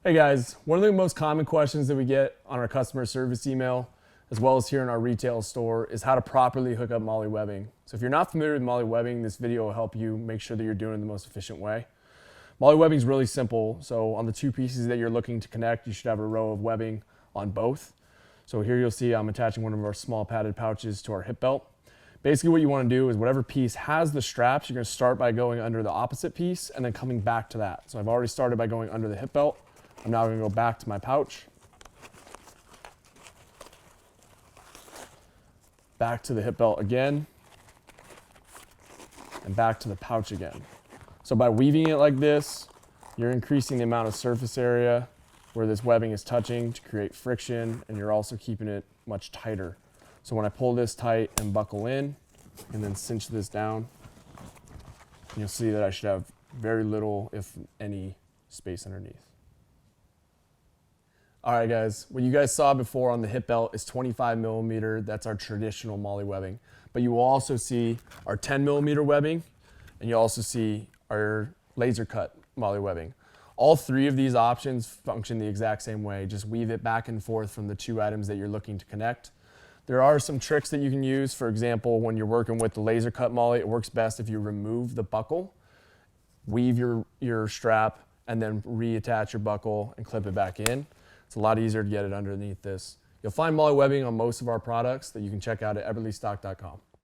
Hey guys, one of the most common questions that we get on our customer service email, as well as here in our retail store, is how to properly hook up Molle Webbing. So if you're not familiar with Molle Webbing, this video will help you make sure that you're doing it the most efficient way. Molle Webbing is really simple. So on the two pieces that you're looking to connect, you should have a row of webbing on both. So here you'll see I'm attaching one of our small padded pouches to our hip belt. Basically what you want to do is whatever piece has the straps, you're going to start by going under the opposite piece and then coming back to that. So I've already started by going under the hip belt. I'm now going to go back to my pouch, back to the hip belt again, and back to the pouch again. So by weaving it like this, you're increasing the amount of surface area where this webbing is touching to create friction, and you're also keeping it much tighter. So when I pull this tight and buckle in, and then cinch this down, you'll see that I should have very little, if any, space underneath. All right, guys, what you guys saw before on the hip belt is 25 millimeter. That's our traditional Molle webbing. But you will also see our 10 millimeter webbing, and you'll also see our laser cut Molle webbing. All three of these options function the exact same way. Just weave it back and forth from the two items that you're looking to connect. There are some tricks that you can use. For example, when you're working with the laser cut Molle, it works best if you remove the buckle, weave your strap, and then reattach your buckle and clip it back in. It's a lot easier to get it underneath this. You'll find Molle Webbing on most of our products that you can check out at Eberlestock.com.